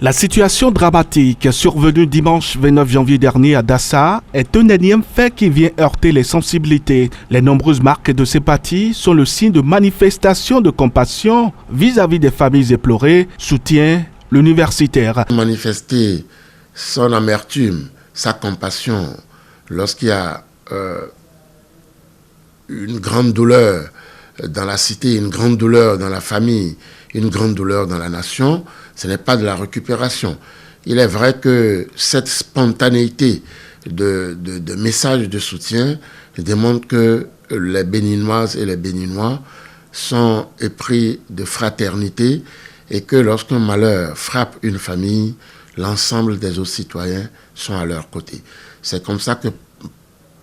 La situation dramatique survenue dimanche 29 janvier dernier à Dassa est un énième fait qui vient heurter les sensibilités. Les nombreuses marques de sympathie sont le signe de manifestations de compassion vis-à-vis des familles éplorées, soutient l'universitaire. Manifester son amertume, sa compassion, lorsqu'il y a une grande douleur dans la cité, une grande douleur dans la famille, une grande douleur dans la nation, ce n'est pas de la récupération. Il est vrai que cette spontanéité de messages de soutien démontre que les Béninoises et les Béninois sont épris de fraternité et que lorsqu'un malheur frappe une famille, l'ensemble des autres citoyens sont à leur côté. C'est comme ça que,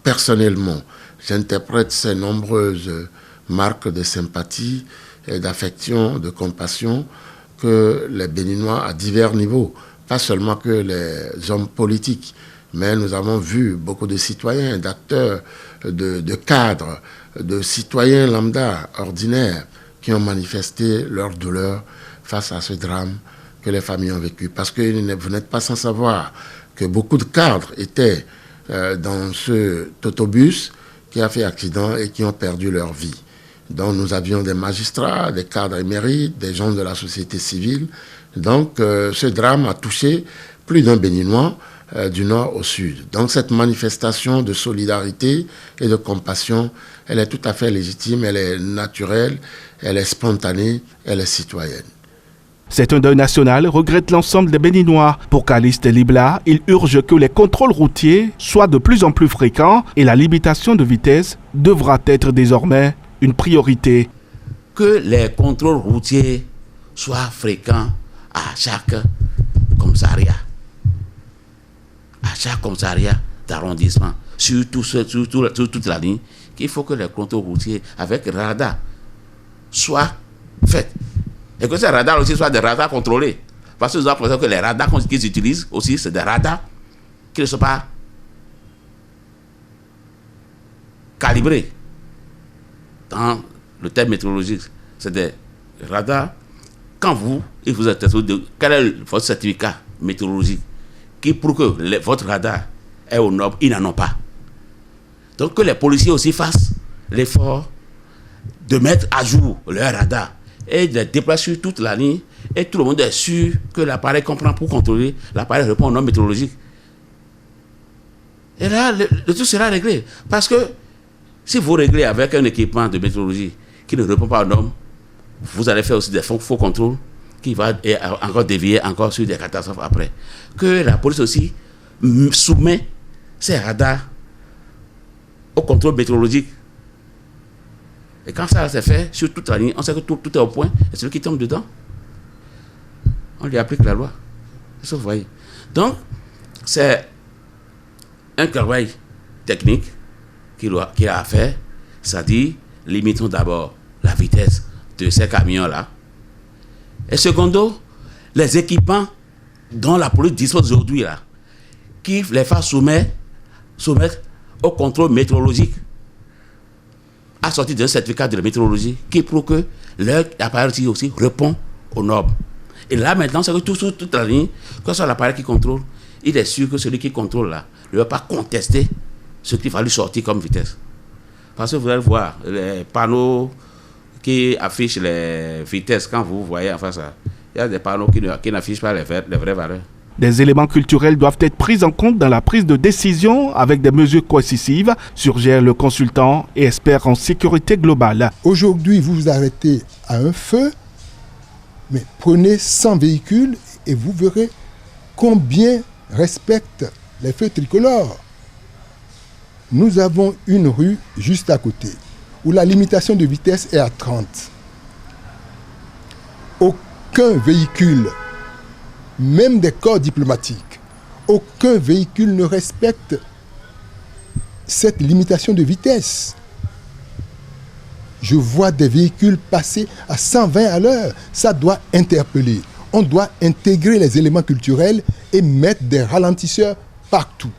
personnellement, j'interprète ces nombreuses marques de sympathie et d'affection, de compassion que les Béninois à divers niveaux, pas seulement que les hommes politiques, mais nous avons vu beaucoup de citoyens, d'acteurs, de cadres, de citoyens lambda, ordinaires, qui ont manifesté leur douleur face à ce drame que les familles ont vécu. Parce que vous n'êtes pas sans savoir que beaucoup de cadres étaient dans cet autobus qui a fait accident et qui ont perdu leur vie. Donc nous avions des magistrats, des cadres émérites, des gens de la société civile. Donc ce drame a touché plus d'un Béninois du nord au sud. Donc cette manifestation de solidarité et de compassion, elle est tout à fait légitime, elle est naturelle, elle est spontanée, elle est citoyenne. C'est un deuil national, regrette l'ensemble des Béninois. Pour Caliste Libla, il urge que les contrôles routiers soient de plus en plus fréquents et la limitation de vitesse devra être désormais une priorité. Que les contrôles routiers soient fréquents à chaque commissariat. À chaque commissariat d'arrondissement, sur toute la ligne, qu'il faut que les contrôles routiers avec radar soient faits. Et que ces radars aussi soient des radars contrôlés. Parce que nous avons l'impression que les radars qu'ils utilisent aussi, c'est des radars qui ne sont pas calibrés. Dans le terme météorologique, c'est des radars. Quand vous êtes testé, quel est votre certificat météorologique qui prouve que votre radar est aux normes, ils n'en ont pas. Donc que les policiers aussi fassent l'effort de mettre à jour leur radar et de les déplacer sur toute la ligne et tout le monde est sûr que l'appareil comprend pour contrôler, l'appareil répond aux normes météorologiques. Et là, le tout sera réglé. Parce que si vous réglez avec un équipement de météorologie qui ne répond pas aux normes, vous allez faire aussi des faux contrôles qui vont encore dévier encore sur des catastrophes après. Que la police aussi soumet ses radars au contrôle météorologique. Et quand ça s'est fait sur toute la ligne, on sait que tout est au point. Et celui qui tombe dedans, on lui applique la loi. C'est ça, vous voyez. Donc, c'est un travail technique qu'il a à faire, c'est-à-dire limitons d'abord la vitesse de ces camions-là. Et secondo, les équipements dont la police dispose aujourd'hui, là, qui les fassent soumettre au contrôle météorologique, assorti d'un certificat de la météorologie qui prouve que leur appareil aussi répond aux normes. Et là maintenant, c'est que toute la ligne, que ce soit l'appareil qui contrôle, il est sûr que celui qui contrôle là ne va pas contester ce qu'il fallait sortir comme vitesse. Parce que vous allez voir, les panneaux qui affichent les vitesses, quand vous voyez en face, il y a des panneaux qui n'affichent pas les vraies valeurs. Des éléments culturels doivent être pris en compte dans la prise de décision avec des mesures coercitives, suggère le consultant et expert en sécurité globale. Aujourd'hui, vous vous arrêtez à un feu, mais prenez 100 véhicules et vous verrez combien respectent les feux tricolores. Nous avons une rue juste à côté où la limitation de vitesse est à 30. Aucun véhicule, même des corps diplomatiques, aucun véhicule ne respecte cette limitation de vitesse. Je vois des véhicules passer à 120 à l'heure. Ça doit interpeller. On doit intégrer les éléments culturels et mettre des ralentisseurs partout.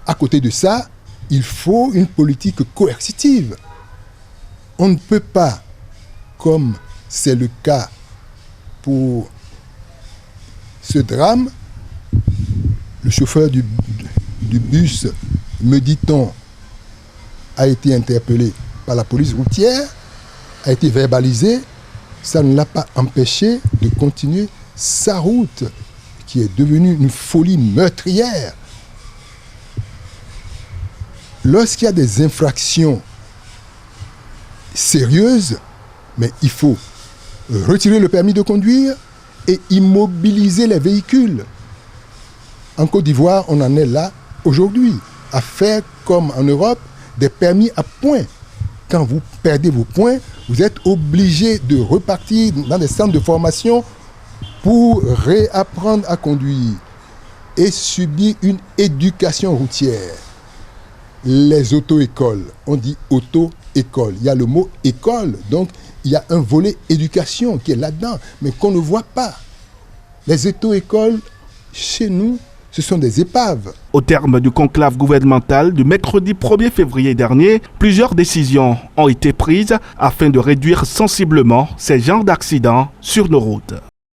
À côté de ça, il faut une politique coercitive. On ne peut pas, comme c'est le cas pour ce drame, le chauffeur du bus, me dit-on, a été interpellé par la police routière, a été verbalisé. Ça ne l'a pas empêché de continuer sa route, qui est devenue une folie meurtrière. Lorsqu'il y a des infractions sérieuses, mais il faut retirer le permis de conduire et immobiliser les véhicules. En Côte d'Ivoire, on en est là aujourd'hui, à faire comme en Europe, des permis à points. Quand vous perdez vos points, vous êtes obligé de repartir dans des centres de formation pour réapprendre à conduire et subir une éducation routière. Les auto-écoles, on dit auto-école. Il y a le mot école, donc il y a un volet éducation qui est là-dedans, mais qu'on ne voit pas. Les auto-écoles, chez nous, ce sont des épaves. Au terme du conclave gouvernemental du mercredi 1er février dernier, plusieurs décisions ont été prises afin de réduire sensiblement ces genres d'accidents sur nos routes.